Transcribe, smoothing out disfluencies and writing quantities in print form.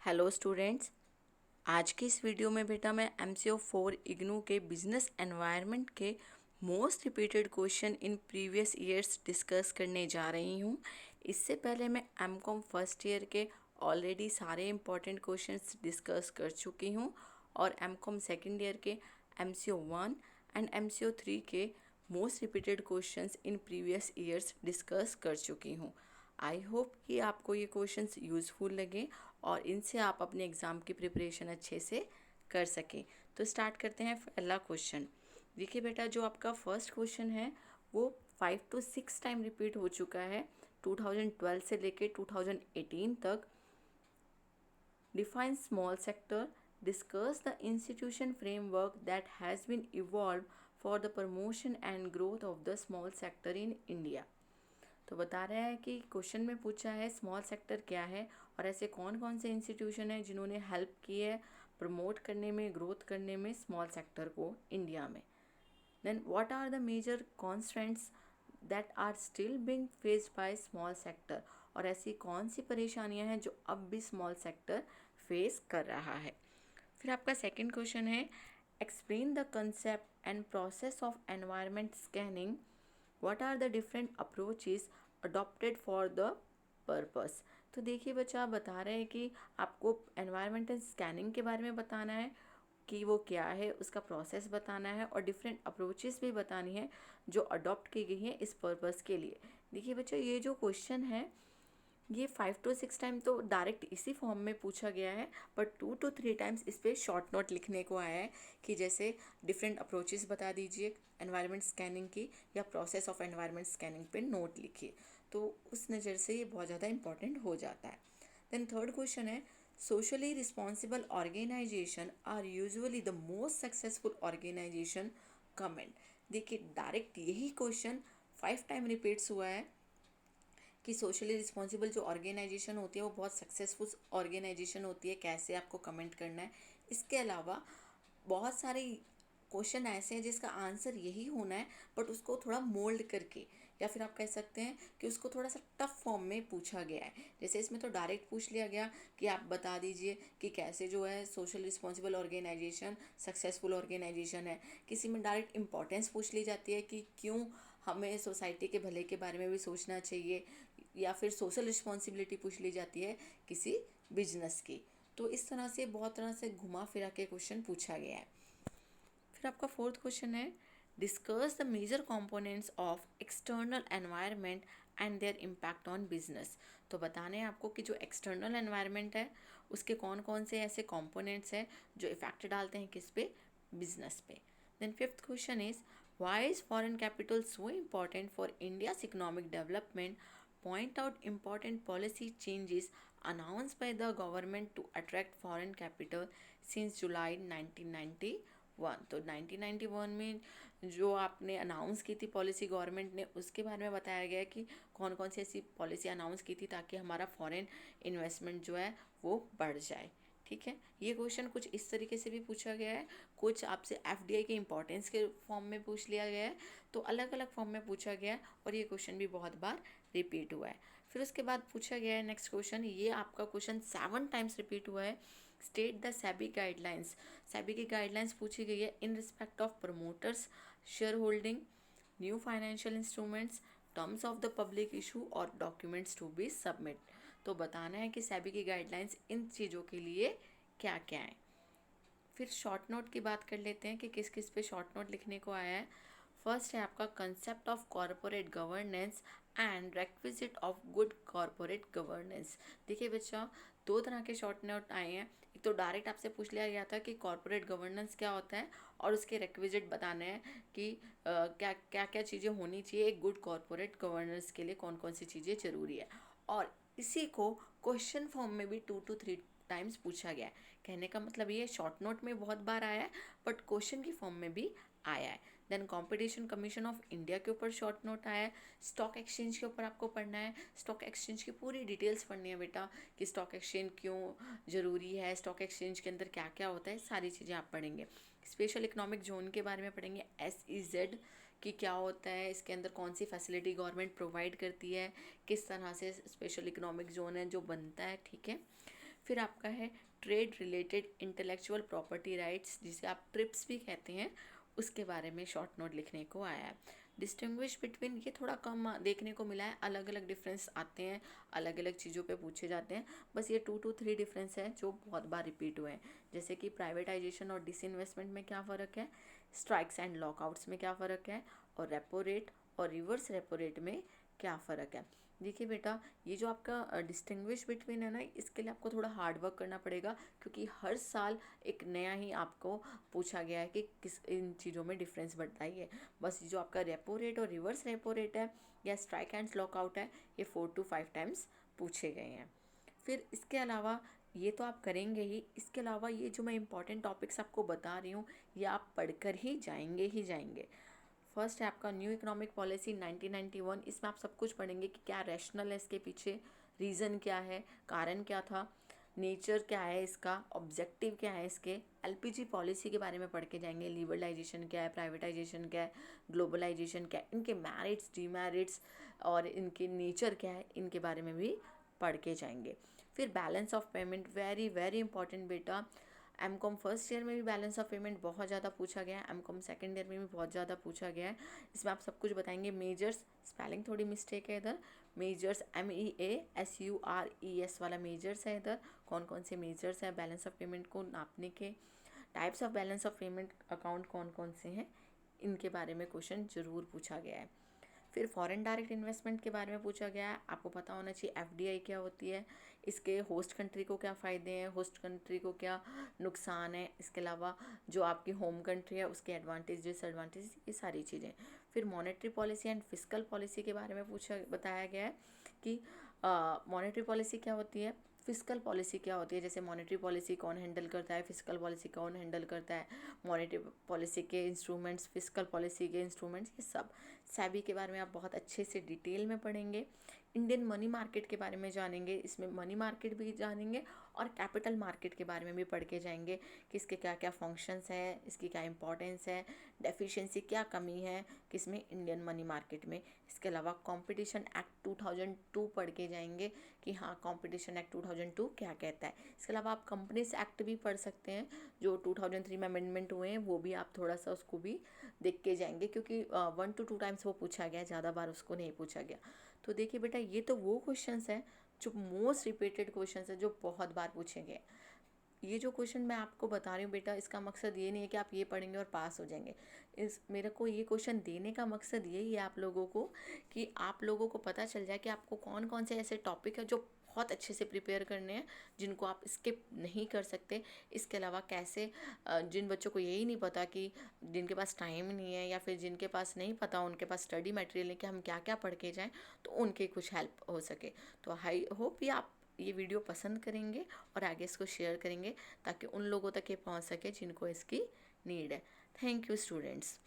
Hello students. आज की इस वीडियो में बेटा मैं MCO 4 इग्नू के बिजनेस एनवायरनमेंट के most repeated question in previous years discuss करने जा रही हूँ। इससे पहले मैं MCOM फर्स्ट ईयर के ऑलरेडी सारे इम्पॉर्टेंट क्वेश्चंस डिस्कस कर चुकी हूँ और MCOM सेकेंड ईयर के MCO 1 एंड MCO 3 के most repeated questions in previous years discuss कर चुकी हूँ। आई होप कि आपको ये क्वेश्चंस यूज़फुल लगे और इनसे आप अपने एग्ज़ाम की प्रिपरेशन अच्छे से कर सकें। तो स्टार्ट करते हैं पहला क्वेश्चन। देखिए बेटा, जो आपका फर्स्ट क्वेश्चन है वो 5 to 6 टाइम रिपीट हो चुका है 2012 से लेके 2018 तक। Define small sector, discuss the institution framework that has been evolve for the promotion and growth of the small sector in India. तो बता रहा है कि क्वेश्चन में पूछा है स्मॉल सेक्टर क्या है और ऐसे कौन कौन से इंस्टीट्यूशन हैं जिन्होंने हेल्प की है प्रमोट करने में, ग्रोथ करने में स्मॉल सेक्टर को इंडिया में। Then what are the major constraints that are still being faced by small sector, और ऐसी कौन सी परेशानियां हैं जो अब भी स्मॉल सेक्टर फेस कर रहा है। फिर आपका सेकंड क्वेश्चन है explain the concept and process of environment scanning, what are the different approaches adopted for the purpose. तो देखिए बच्चा, आप बता रहे हैं कि आपको एनवायरमेंटल स्कैनिंग के बारे में बताना है कि वो क्या है, उसका प्रोसेस बताना है और डिफरेंट अप्रोचेस भी बतानी है जो अडॉप्ट की गई हैं इस पर्पस के लिए। देखिए बच्चा, ये जो क्वेश्चन है ये 5 to 6 टाइम तो डायरेक्ट इसी फॉर्म में पूछा गया है, बट 2 to 3 टाइम्स इस पर शॉर्ट नोट लिखने को आया है कि जैसे डिफरेंट अप्रोचेस बता दीजिए एनवायरनमेंट स्कैनिंग की या प्रोसेस ऑफ एनवायरनमेंट स्कैनिंग पे नोट लिखिए। तो उस नज़र से ये बहुत ज़्यादा इंपॉर्टेंट हो जाता है। देन थर्ड क्वेश्चन है socially responsible organisation are usually the most successful organisation, comment. देखिए डायरेक्ट यही क्वेश्चन 5 टाइम रिपीट्स हुआ है कि सोशली रिस्पॉन्सिबल जो ऑर्गेनाइजेशन होती है वो बहुत सक्सेसफुल ऑर्गेनाइजेशन होती है, कैसे आपको कमेंट करना है। इसके अलावा बहुत सारे क्वेश्चन ऐसे हैं जिसका आंसर यही होना है बट उसको थोड़ा मोल्ड करके, या फिर आप कह सकते हैं कि उसको थोड़ा सा टफ फॉर्म में पूछा गया है। जैसे इसमें तो डायरेक्ट पूछ लिया गया कि आप बता दीजिए कि कैसे जो है social responsible organisation successful organisation है। किसी में डायरेक्ट इंपॉर्टेंस पूछ ली जाती है कि क्यों हमें सोसाइटी के भले के बारे में भी सोचना चाहिए, या फिर सोशल रिस्पॉन्सिबिलिटी पूछ ली जाती है किसी बिजनेस की। तो इस तरह से बहुत तरह से घुमा फिरा के क्वेश्चन पूछा गया है। फिर आपका फोर्थ क्वेश्चन है discuss the major components of external environment and their impact on business. तो बताने हैं आपको कि जो एक्सटर्नल एनवायरनमेंट है उसके कौन कौन से ऐसे कंपोनेंट्स हैं जो इफेक्ट डालते हैं किस पे, बिजनेस पे। Then fifth question is why is foreign capital so important for India's economic development, point out important policy changes announced by the government to attract foreign capital since July 1991। तो 1991 में जो आपने announce की थी policy government ने, उसके बारे में बताया गया कि कौन कौन सी ऐसी पॉलिसी अनाउंस की थी ताकि हमारा फॉरेन इन्वेस्टमेंट जो है वो बढ़ जाए। ठीक है, ये क्वेश्चन कुछ इस तरीके से भी पूछा गया है, कुछ आपसे एफडीआई के इंपॉर्टेंस के फॉर्म में पूछ लिया गया है, तो अलग अलग फॉर्म में पूछा गया है और ये क्वेश्चन भी बहुत बार रिपीट हुआ है। फिर उसके बाद पूछा गया है नेक्स्ट क्वेश्चन, ये आपका क्वेश्चन 7 टाइम्स रिपीट हुआ है। State the SEBI guidelines. SEBI की गाइडलाइंस पूछी गई है in respect of promoters share holding, new financial instruments, terms of the public issue और डॉक्यूमेंट्स टू बी सबमिट। तो बताना है कि सेबी की गाइडलाइंस इन चीज़ों के लिए क्या क्या है। फिर शॉर्ट नोट की बात कर लेते हैं कि किस किस पे शॉर्ट नोट लिखने को आया है। फर्स्ट है आपका concept of corporate governance and requisite of good corporate governance. देखिए बच्चा, दो तरह के शॉर्ट नोट आए हैं। एक तो डायरेक्ट आपसे पूछ लिया गया था कि कॉरपोरेट गवर्नेंस क्या होता है और उसके रेक्विजिट बताने हैं कि क्या क्या क्या चीज़ें होनी चाहिए एक गुड कॉरपोरेट गवर्नेंस के लिए, कौन कौन सी चीज़ें ज़रूरी है। और इसी को क्वेश्चन फॉर्म में भी 2 to 3 टाइम्स पूछा गया है। कहने का मतलब ये शॉर्ट नोट में बहुत बार आया है बट क्वेश्चन की फॉर्म में भी आया है। Then competition commission of India के ऊपर शॉर्ट नोट आया है। स्टॉक एक्सचेंज के ऊपर आपको पढ़ना है, स्टॉक एक्सचेंज की पूरी डिटेल्स पढ़नी है बेटा कि स्टॉक एक्सचेंज क्यों ज़रूरी है, स्टॉक एक्सचेंज के अंदर क्या क्या होता है, सारी चीज़ें आप पढ़ेंगे। स्पेशल इकोनॉमिक जोन के बारे में पढ़ेंगे, SEZ कि क्या होता है, इसके अंदर कौन सी फैसिलिटी गवर्नमेंट प्रोवाइड करती है, किस तरह से स्पेशल इकोनॉमिक जोन है जो बनता है। ठीक है, फिर आपका है trade related intellectual property rights, जिसे आप ट्रिप्स भी कहते हैं, उसके बारे में शॉर्ट नोट लिखने को आया है। डिस्टिंग्विश बिटवीन, ये थोड़ा कम देखने को मिला है, अलग अलग डिफरेंस आते हैं, अलग अलग चीज़ों पे पूछे जाते हैं। बस ये 2 to 3 डिफरेंस है जो बहुत बार रिपीट हुए हैं, जैसे कि प्राइवेटाइजेशन और डिसइन्वेस्टमेंट में क्या फ़र्क है, स्ट्राइक्स एंड लॉकआउट्स में क्या फ़र्क है, और रेपो रेट और रिवर्स रेपो रेट में क्या फ़र्क है। देखिए बेटा, ये जो आपका डिस्टिंग्विश बिटवीन है ना, इसके लिए आपको थोड़ा हार्ड वर्क करना पड़ेगा, क्योंकि हर साल एक नया ही आपको पूछा गया है कि किस इन चीज़ों में डिफरेंस बताइए। बस जो आपका रेपो रेट और रिवर्स रेपो रेट है या स्ट्राइक एंड लॉकआउट है, ये 4 to 5 टाइम्स पूछे गए हैं। फिर इसके अलावा ये तो आप करेंगे ही, इसके अलावा ये जो मैं इंपॉर्टेंट टॉपिक्स आपको बता रही हूँ, ये आप पढ़कर ही जाएंगे। फर्स्ट है आपका न्यू इकोनॉमिक पॉलिसी 1991। इसमें आप सब कुछ पढ़ेंगे कि क्या रैशनल है इसके पीछे, रीज़न क्या है, कारण क्या था, नेचर क्या है इसका, ऑब्जेक्टिव क्या है इसके। एलपीजी पॉलिसी के बारे में पढ़ के जाएंगे, लिबरलाइजेशन क्या है, प्राइवेटाइजेशन क्या है, ग्लोबलाइजेशन क्या है, इनके मेरिट्स डीमेरिट्स और इनके नेचर क्या है, इनके बारे में भी पढ़ के जाएंगे। फिर balance of payment, very very important बेटा। एमकॉम फर्स्ट ईयर में भी बैलेंस ऑफ पेमेंट बहुत ज़्यादा पूछा गया है, एमकॉम सेकंड ईयर में भी बहुत ज़्यादा पूछा गया है। इसमें आप सब कुछ बताएंगे। मेजर्स, स्पेलिंग थोड़ी मिस्टेक है इधर, मेजर्स MEASURES वाला मेजर्स है इधर, कौन कौन से मेजर्स हैं बैलेंस ऑफ पेमेंट को नापने के। Types of balance of payment account कौन कौन से हैं, इनके बारे में क्वेश्चन ज़रूर पूछा गया है। फिर फॉरेन डायरेक्ट इन्वेस्टमेंट के बारे में पूछा गया है, आपको पता होना चाहिए FDI क्या होती है, इसके होस्ट कंट्री को क्या फ़ायदे हैं, होस्ट कंट्री को क्या नुकसान है, इसके अलावा जो आपकी होम कंट्री है उसके एडवांटेज डिसएडवांटेज, ये सारी चीज़ें। फिर monetary policy and fiscal policy के बारे में बताया गया है कि मॉनेटरी पॉलिसी क्या होती है, फिस्कल पॉलिसी क्या होती है। जैसे मॉनेटरी पॉलिसी कौन हैंडल करता है, फिस्कल पॉलिसी कौन हैंडल करता है, मॉनेटरी पॉलिसी के इंस्ट्रूमेंट्स, फिस्कल पॉलिसी के इंस्ट्रूमेंट्स, ये सब। सेबी के बारे में आप बहुत अच्छे से डिटेल में पढ़ेंगे। इंडियन मनी मार्केट के बारे में जानेंगे, इसमें मनी मार्केट भी जानेंगे और कैपिटल मार्केट के बारे में भी पढ़ के जाएंगे कि इसके क्या क्या फंक्शंस है, इसकी क्या इंपॉर्टेंस है, डेफिशिएंसी क्या कमी है किसमें, इंडियन मनी मार्केट में। इसके अलावा कंपटीशन एक्ट 2002 पढ़ के जाएंगे कि हाँ कंपटीशन एक्ट 2002 क्या कहता है। इसके अलावा आप कंपनीज एक्ट भी पढ़ सकते हैं, जो 2003 में अमेंडमेंट हुए हैं, वो भी आप थोड़ा सा उसको भी देख के जाएंगे, क्योंकि 1 to 2 टाइम्स वो पूछा गया, ज़्यादा बार उसको नहीं पूछा गया। तो देखिए बेटा, ये तो वो क्वेश्चंस हैं जो मोस्ट रिपीटेड क्वेश्चंस है, जो बहुत बार पूछे गए। ये जो क्वेश्चन मैं आपको बता रही हूँ बेटा, इसका मकसद ये नहीं है कि आप ये पढ़ेंगे और पास हो जाएंगे। मेरे को ये क्वेश्चन देने का मकसद यही है आप लोगों को, कि आप लोगों को पता चल जाए कि आपको कौन कौन से ऐसे टॉपिक है जो बहुत अच्छे से प्रिपेयर करने हैं, जिनको आप स्किप नहीं कर सकते। इसके अलावा कैसे जिन बच्चों को यही नहीं पता, कि जिनके पास टाइम नहीं है या फिर जिनके पास नहीं पता, उनके पास स्टडी मटेरियल है कि हम क्या क्या पढ़ के जाएं, तो उनके कुछ हेल्प हो सके। तो आई होप आप ये वीडियो पसंद करेंगे और आगे इसको शेयर करेंगे, ताकि उन लोगों तक ये पहुंच सके जिनको इसकी नीड है। Thank you students.